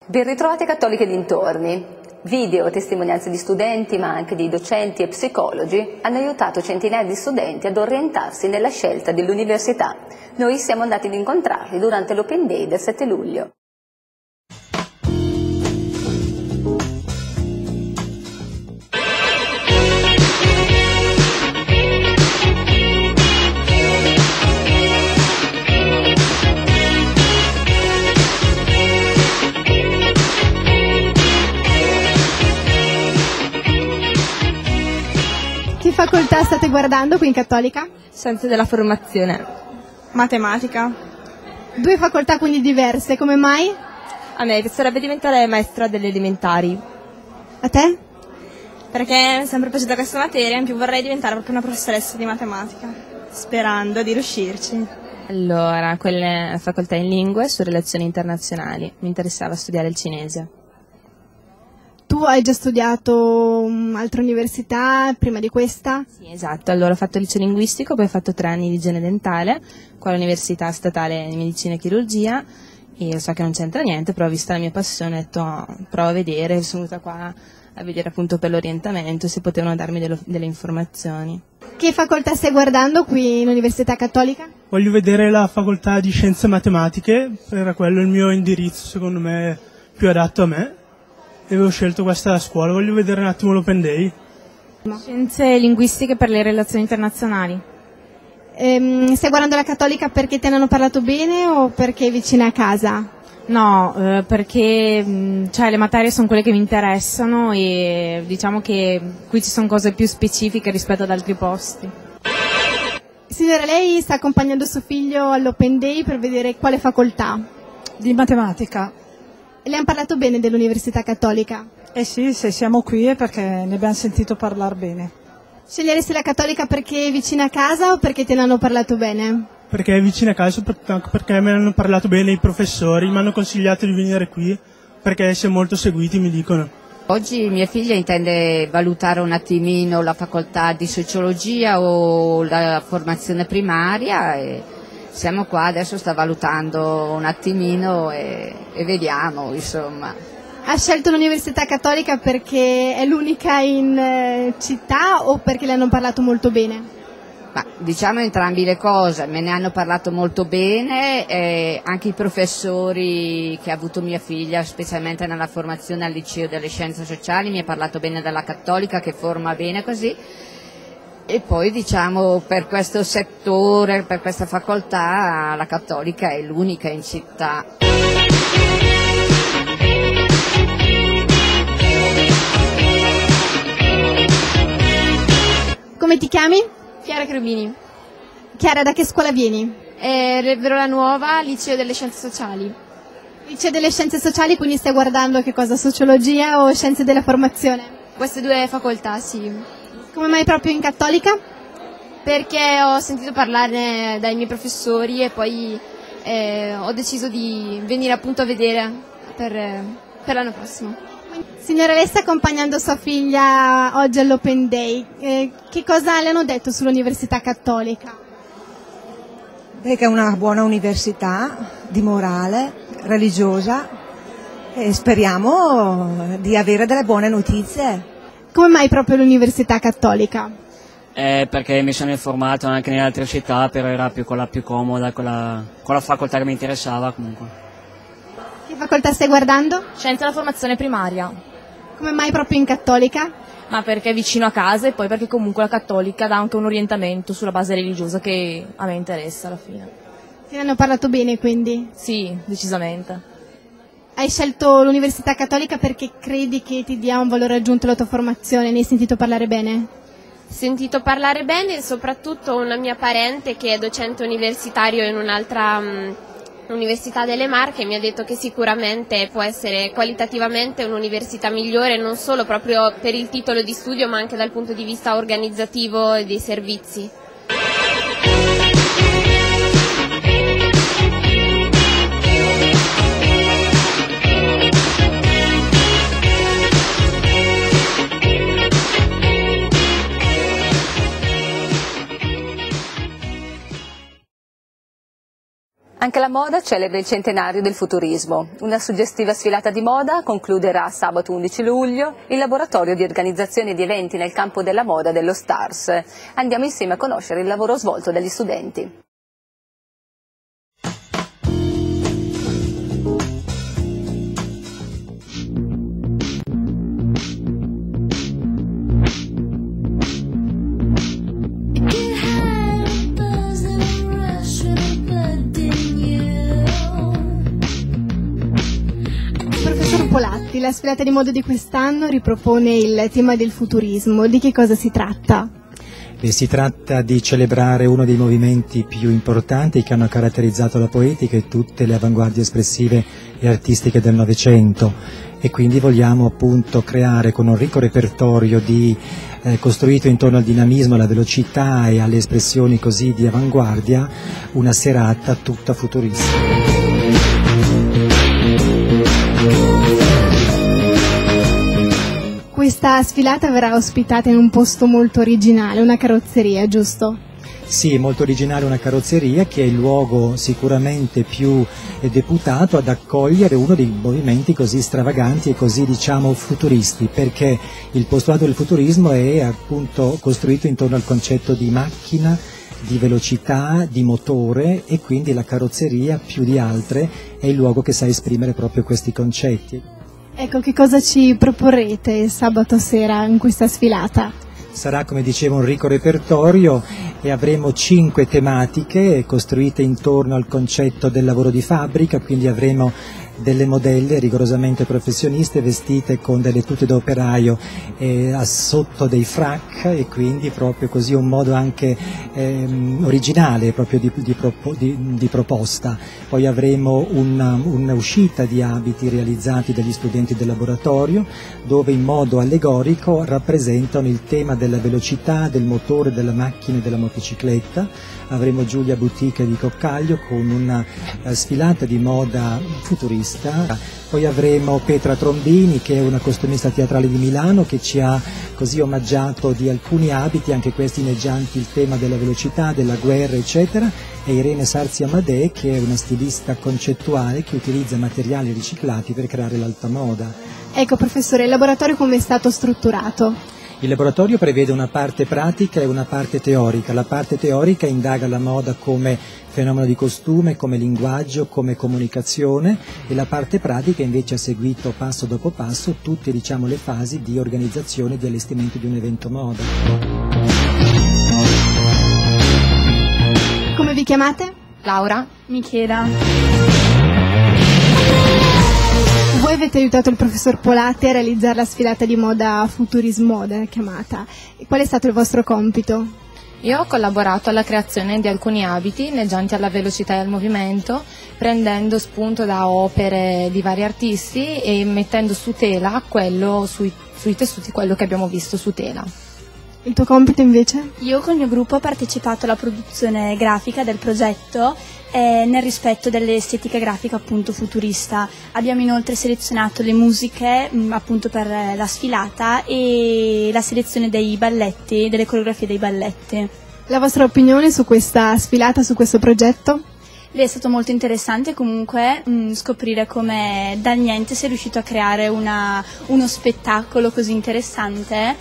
Ben ritrovate Cattoliche dintorni. Video, testimonianze di studenti ma anche di docenti e psicologi hanno aiutato centinaia di studenti ad orientarsi nella scelta dell'università. Noi siamo andati ad incontrarli durante l'Open Day del 7 luglio. Che facoltà state guardando qui in Cattolica? Scienze della formazione. Matematica. Due facoltà quindi diverse, come mai? A me piacerebbe diventare maestra delle elementari. A te? Perché mi è sempre piaciuta questa materia, in più vorrei diventare proprio una professoressa di matematica, sperando di riuscirci. Allora, quelle facoltà in lingue su relazioni internazionali. Mi interessava studiare il cinese. Tu hai già studiato altre università prima di questa? Sì, esatto. Allora ho fatto il liceo linguistico, poi ho fatto 3 anni di igiene dentale, qua all'Università Statale di Medicina e Chirurgia, e so che non c'entra niente, però vista la mia passione ho detto provo a vedere, sono venuta qua a vedere appunto per l'orientamento se potevano darmi delle informazioni. Che facoltà stai guardando qui in Università Cattolica? Voglio vedere la facoltà di Scienze Matematiche, era quello il mio indirizzo secondo me più adatto a me. E avevo scelto questa scuola, voglio vedere un attimo l'Open Day. Scienze linguistiche per le relazioni internazionali. Stai guardando la Cattolica perché te ne hanno parlato bene o perché è vicina a casa? No, perché le materie sono quelle che mi interessano e diciamo che qui ci sono cose più specifiche rispetto ad altri posti. Signora, lei sta accompagnando suo figlio all'Open Day per vedere quale facoltà? Di matematica. Le hanno parlato bene dell'Università Cattolica? Eh sì, se siamo qui è perché ne abbiamo sentito parlare bene. Sceglieresti la Cattolica perché è vicina a casa o perché te ne hanno parlato bene? Perché è vicina a casa, soprattutto anche perché me ne hanno parlato bene i professori, mi hanno consigliato di venire qui perché siamo molto seguiti, mi dicono. Oggi mia figlia intende valutare un attimino la facoltà di sociologia o la formazione primaria e siamo qua, adesso sta valutando un attimino e vediamo, insomma. Ha scelto l'Università Cattolica perché è l'unica in città o perché le hanno parlato molto bene? Ma diciamo entrambi le cose, me ne hanno parlato molto bene, anche i professori che ha avuto mia figlia, specialmente nella formazione al liceo delle scienze sociali, mi ha parlato bene della Cattolica che forma bene così. E poi diciamo per questo settore, per questa facoltà, la Cattolica è l'unica in città. Come ti chiami? Chiara Cherubini. Chiara, da che scuola vieni? Verona Nuova, Liceo delle Scienze Sociali. Liceo delle Scienze Sociali, quindi stai guardando che cosa? Sociologia o Scienze della Formazione? Queste due facoltà, sì. Come mai proprio in Cattolica? Perché ho sentito parlare dai miei professori e poi ho deciso di venire appunto a vedere per l'anno prossimo. Signora, lei sta accompagnando sua figlia oggi all'Open Day. Che cosa le hanno detto sull'Università Cattolica? Che è una buona università di morale, religiosa e speriamo di avere delle buone notizie. Come mai proprio l'Università Cattolica? Perché mi sono informato anche nelle altre città, però era quella più comoda, con la facoltà che mi interessava comunque. Che facoltà stai guardando? Scienze della formazione primaria. Come mai proprio in Cattolica? Ma perché è vicino a casa e poi perché comunque la Cattolica dà anche un orientamento sulla base religiosa che a me interessa alla fine. Te ne hanno parlato bene quindi? Sì, decisamente. Hai scelto l'Università Cattolica perché credi che ti dia un valore aggiunto alla tua formazione? Ne hai sentito parlare bene? Sentito parlare bene e soprattutto una mia parente che è docente universitario in un'altra università delle Marche mi ha detto che sicuramente può essere qualitativamente un'università migliore non solo proprio per il titolo di studio ma anche dal punto di vista organizzativo e dei servizi. Anche la moda celebra il centenario del futurismo. Una suggestiva sfilata di moda concluderà sabato 11 luglio il laboratorio di organizzazione di eventi nel campo della moda dello Stars. Andiamo insieme a conoscere il lavoro svolto dagli studenti. Polatti, la sfilata di moda di quest'anno ripropone il tema del futurismo. Di che cosa si tratta? Si tratta di celebrare uno dei movimenti più importanti che hanno caratterizzato la poetica e tutte le avanguardie espressive e artistiche del Novecento, e quindi vogliamo appunto creare con un ricco repertorio costruito intorno al dinamismo, alla velocità e alle espressioni così di avanguardia una serata tutta futuristica. Questa sfilata verrà ospitata in un posto molto originale, una carrozzeria, giusto? Sì, molto originale, una carrozzeria che è il luogo sicuramente più deputato ad accogliere uno dei movimenti così stravaganti e così futuristi, perché il postulato del futurismo è appunto costruito intorno al concetto di macchina, di velocità, di motore, e quindi la carrozzeria più di altre è il luogo che sa esprimere proprio questi concetti. Ecco, che cosa ci proporrete sabato sera in questa sfilata? Sarà, come dicevo, un ricco repertorio e avremo 5 tematiche costruite intorno al concetto del lavoro di fabbrica, quindi avremo delle modelle rigorosamente professioniste vestite con delle tute da operaio sotto dei frac, e quindi proprio così un modo anche originale proprio di proposta. Poi avremo un'uscita di abiti realizzati dagli studenti del laboratorio, dove in modo allegorico rappresentano il tema della velocità, del motore, della macchina e della motocicletta. Avremo Giulia Boutique di Coccaglio con una sfilata di moda futurista. Poi avremo Petra Trombini, che è una costumista teatrale di Milano, che ci ha così omaggiato di alcuni abiti, anche questi inneggianti il tema della velocità, della guerra, eccetera, e Irene Sarzi Amadei, che è una stilista concettuale che utilizza materiali riciclati per creare l'alta moda. Ecco, professore, il laboratorio come è stato strutturato? Il laboratorio prevede una parte pratica e una parte teorica. La parte teorica indaga la moda come fenomeno di costume, come linguaggio, come comunicazione, e la parte pratica invece ha seguito passo dopo passo tutte le fasi di organizzazione e di allestimento di un evento moda. Come vi chiamate? Laura. Michela. Voi avete aiutato il professor Polatti a realizzare la sfilata di moda Futurism Moda, chiamata. Qual è stato il vostro compito? Io ho collaborato alla creazione di alcuni abiti inneggianti alla velocità e al movimento, prendendo spunto da opere di vari artisti e mettendo su tela sui tessuti quello che abbiamo visto su tela. Il tuo compito invece? Io con il mio gruppo ho partecipato alla produzione grafica del progetto nel rispetto dell'estetica grafica appunto futurista. Abbiamo inoltre selezionato le musiche appunto per la sfilata e la selezione dei balletti, delle coreografie dei balletti. La vostra opinione su questa sfilata, su questo progetto? È stato molto interessante comunque scoprire come dal niente si è riuscito a creare uno spettacolo così interessante,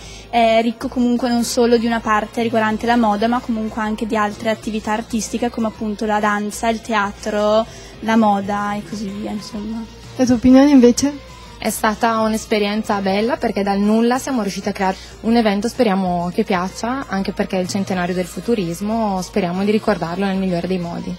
ricco comunque non solo di una parte riguardante la moda, ma comunque anche di altre attività artistiche come appunto la danza, il teatro, la moda e così via, insomma. La tua opinione invece? È stata un'esperienza bella perché dal nulla siamo riusciti a creare un evento, speriamo che piaccia, anche perché è il centenario del futurismo, speriamo di ricordarlo nel migliore dei modi.